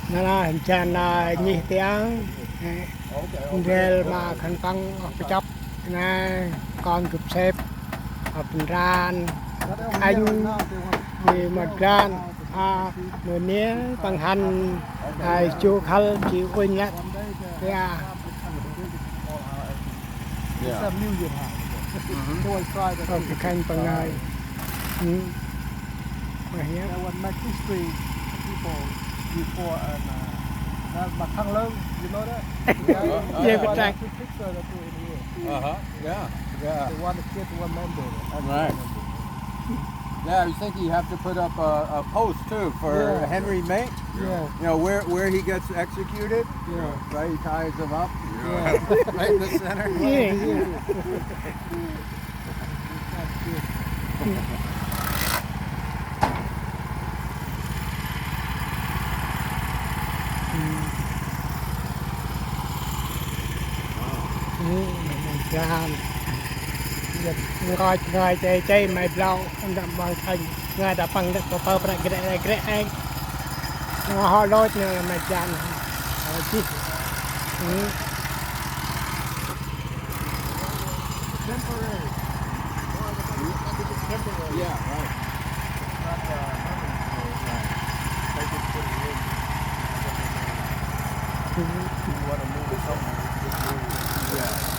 nó là hình chán là nhị tiếng Ndrel mà khăn tăng ở cái chốc này con cụp xếp ở phần ran anh vì mặt ran người nhé bằng hành chú khăn chịu quên nhất cái khăn bằng này before and mà thăng lớn, you know that? Yeah, but like picture that in here. Yeah. They want to get one member. Right. Yeah, I was thinking you have to put up a post too for Henry Mate. Yeah. You know where he gets executed. Yeah. Right, he ties him up. Yeah. Right in the center. yeah. Ran ngồi chơi mày lâu anh đã bằng thành ngay đã bằng được có bao nhiêu cái anh họ lôi nữa mày chán chi Temporary. Temporary. Yeah, right. Not they just put it in. You want to move it somewhere, just move it. Yeah.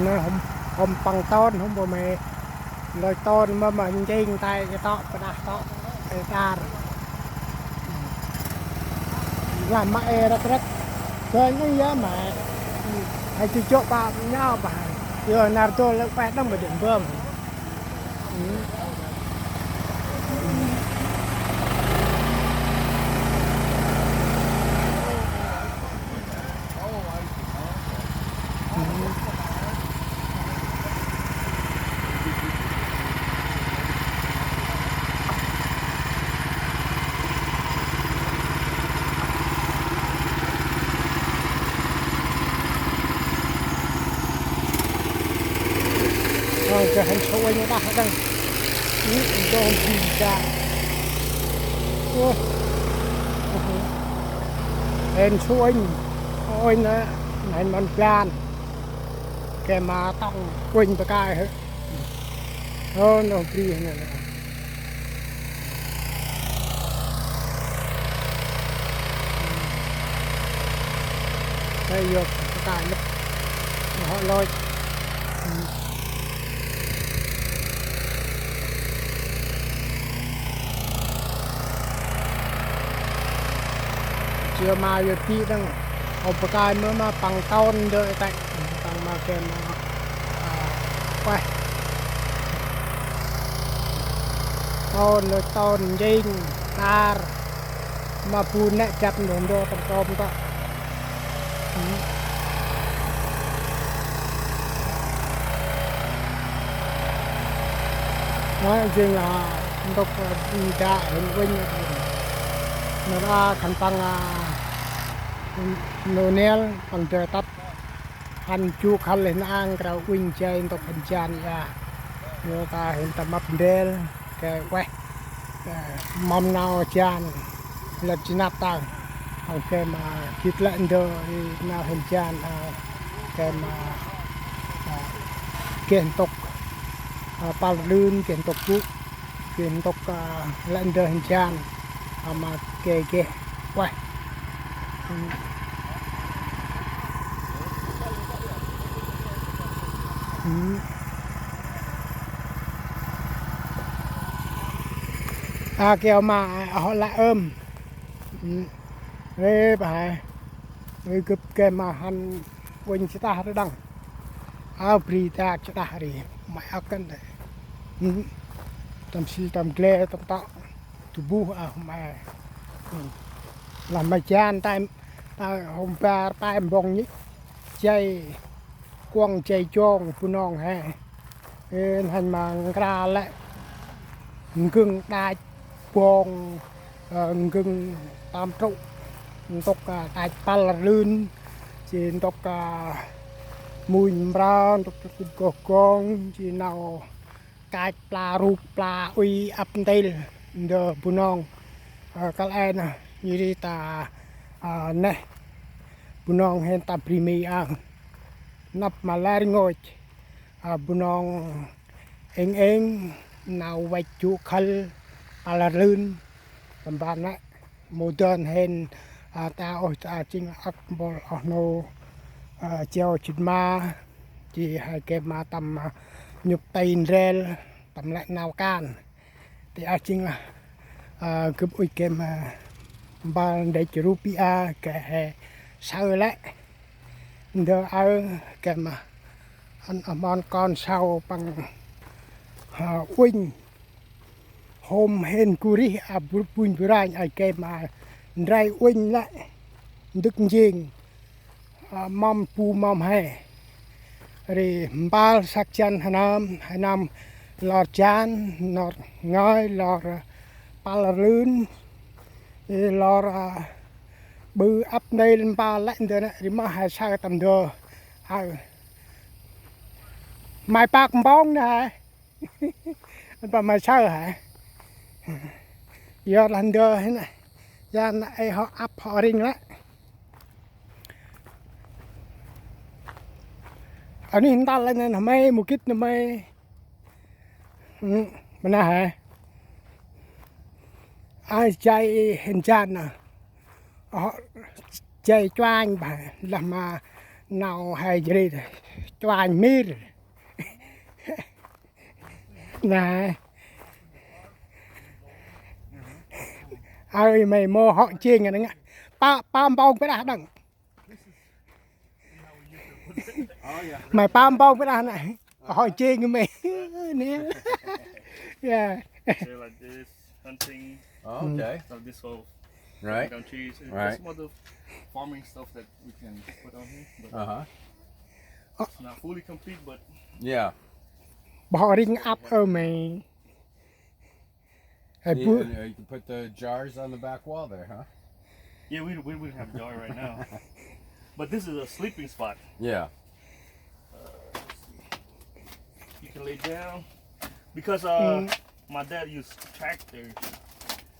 nó hôm bằng tôn hôm bữa mày lôi tôn mà mình chơi tay cái tọ cái đá tọ cái đá làm mẹ rất rất chơi như vậy mà hay chỉ chỗ ba nhau bà giờ nào tôi lại phải đâm vào điểm bơm cái hành số anh đã đang cho ông tìm ra hành số anh nó hànhมันplan cái mà tông quỳnh bạc ai hết nó đi này đây giờ cái họ lôi chưa mà giờ tí đang học cái mới mà bằng tôn đợi tại bằng mà kèm quay tôn dinh tar mà phun nè chặt nổm đồ trong tôm đó nói riêng là Ntūk đã hiện vinh nó đã khăn tăng Ndrel bằng trời tắt hành chu khăn lên ăn cái vinh chơi Ntūk hình chan ya người ta hiện tầm mập Ndrel cái quay mầm nào chan lật chín nát tao ok mà kịp lệnh rồi nào hình chan cái mà kiện Ntūk pal lươn kiện Ntūk cũ kiện Ntūk lệnh rồi hình chan mà kê quay kêu mà họ lại ê bà người cướp kê mà hắn quên chúng ta đăng bì ta chúng ta đi mày áo cân đấy tầm xì tầm gle tầm tọ tụ bu mày làm mày chan tay hôm qua tay bông nhỉ chơi quăng chơi chong Bunong ha hành mà ra lại gừng đai quăng gừng tam trụ Ntūk đai pal lươn chỉ Ntūk mùi brown Ntūk con chỉ nào កាច់ប្លារូបប្លាអ៊ុយអាប់ដេលដឺប៊ូណងកាលឯណាយីរីតាណេះប៊ូណងហេនតាព្រីមីអាណាប់ម៉ាឡែរងូចប៊ូណងអេងអេងណៅវ៉ាច់ជូខលអាឡាលឿនតំបានណាម៉ូដឺនហេនតាអូតាជីងអត់បលអស់ណូជាវជិតម៉ាជីហើយកែមកតាមញុបតៃNdrelតាមលែកណៅកានទីអាចជីងគឺអ៊ុយកែមកបានដេចរូពីអាកែសៅលែដឺអើកែមកអមនកនសៅbằng Wing Home Hen Curi à Bùn Burain ai kèm mà Ndrel Wing lại Đức Dinh Mom Pu Mom Hè Rồi Mbal Sắc Chân Hà Nam Lọt Chan Lọt Ngói Lọt Pala Lươn Lọt Bư ấp đây lên ba lạnh rồi nè Rồi mà hai sao tầm đồ Mai bạc bóng nè bà mày sao hả giờ lần đưa thế này ra này họ áp họ rinh đó ở đây ta lên nên mấy một kít mấy bên này hả ai chạy hình chan nè họ chạy cho anh bà làm mà nào hay gì cho anh mít nè ai mày mô họ chiên rồi đó pa bông cái đằng mày pa bông cái đằng này họ chiên cái mày nè yeah They're like this, hunting. Oh, okay. So this whole Right. down trees. And Right. some other farming stuff that we can put on here. But it's not fully complete, but Yeah. bỏ ring up ở mày You can put the jars on the back wall there, huh? yeah, we wouldn't have a jar right now. But this is a sleeping spot. Yeah. You can lay down because my dad used tractors.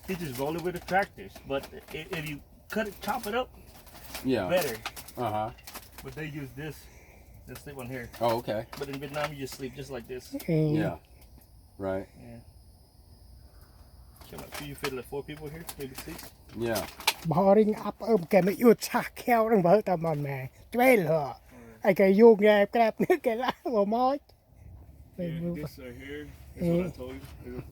He just roll it with the tractors. But if you chop it up, Yeah. better. Uh-huh. But they use this. They sleep on here. Oh, okay. But in Vietnam, you just sleep just like this. Yeah. Right. Yeah. Can you fit like 4 people here? Maybe 6? Yeah. bỏ ring up ở cái mày yêu chạc khéo đang vỡ tao mòn mày chơi lửa ai cái vô nghe cái nước cái lá vào mối Yeah, this right here is what I told you.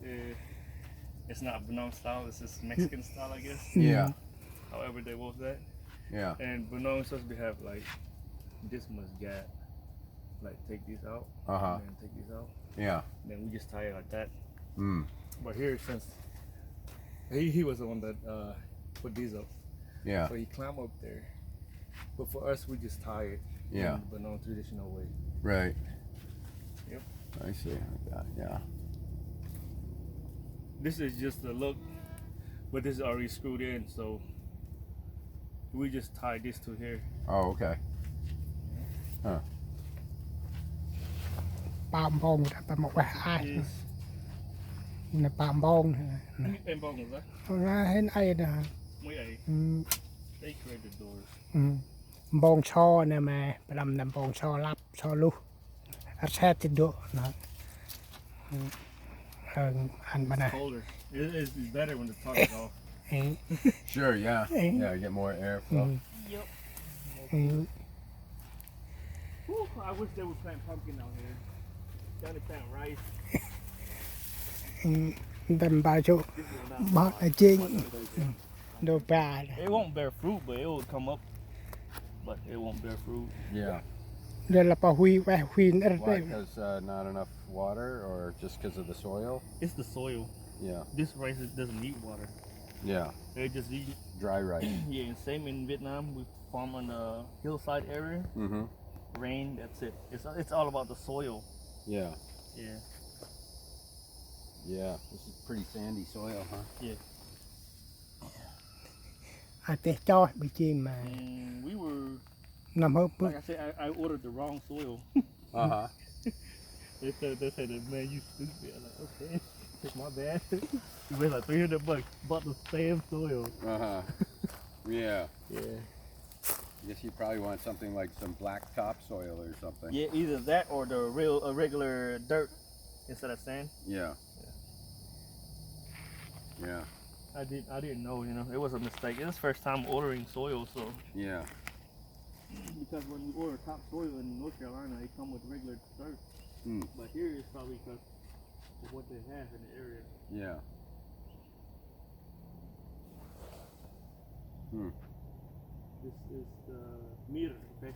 It's not Bunong style. It's just Mexican style, I guess. Yeah. However, they wolf that. Yeah. And Bunong is supposed to have like this much gap. Like take these out. Uh-huh. And then take these out. Yeah. Then we just tie it like that. Mm. But here, since he was the one that put these up. Yeah. So he climbed up there. But for us, we just tie it. Yeah. In the Bunong traditional way. Right. Yep. I see. Like that. Yeah. This is just the look, but this is already screwed in, so we just tie this to here. Oh, okay. pa bông ta một cái ai This là pa bông em bong is that? nó hết ai nè Mới ấy, they created doors. បងឆណែម៉ែប្រំដំបងឆឡាប់ឆលុះអត់ឆែតិដណាហើយអានបានណា Colder. It's better when the top is off. Sure. Yeah. Eh. Yeah. Get more airflow. Yep. I wish they would plant pumpkin out here. Gotta plant rice. ដំបាយជុ This will not. បោះតែជិងដូបា It won't bear fruit, but it will come up. But it won't bear fruit. Yeah. ដែលលបហ៊ុយវ៉ែហ៊ុយអត់ទេ Why? Because not enough water, or just because of the soil? It's the soil. Yeah. This rice doesn't need water. Yeah. They just need. Dry rice. Yeah, and same in Vietnam. We farm on the hillside area. Mm-hmm. Rain, that's it. It's all about the soil. Yeah. Yeah. Yeah. This is pretty sandy soil, huh? អត់ទេចោះបើជិងម៉ែ And we were, ណាំហើពឹ like I said, I ordered the wrong soil. Uh-huh. They said that, man, you stupid. I'm like, okay, my bad. You weigh like $300, bought the same soil. Uh-huh. Yeah. Yeah. I guess you probably want something like some black topsoil or something. Yeah, either that or the regular dirt instead of sand. Yeah. Yeah. I didn't know, you know, it was a mistake. It was first time ordering soil, so. Yeah. Because when you order topsoil in North Carolina, it come with regular dirt. Mm. But here it's probably because of what they have in the area. Yeah. Hmm. This is the meter, okay?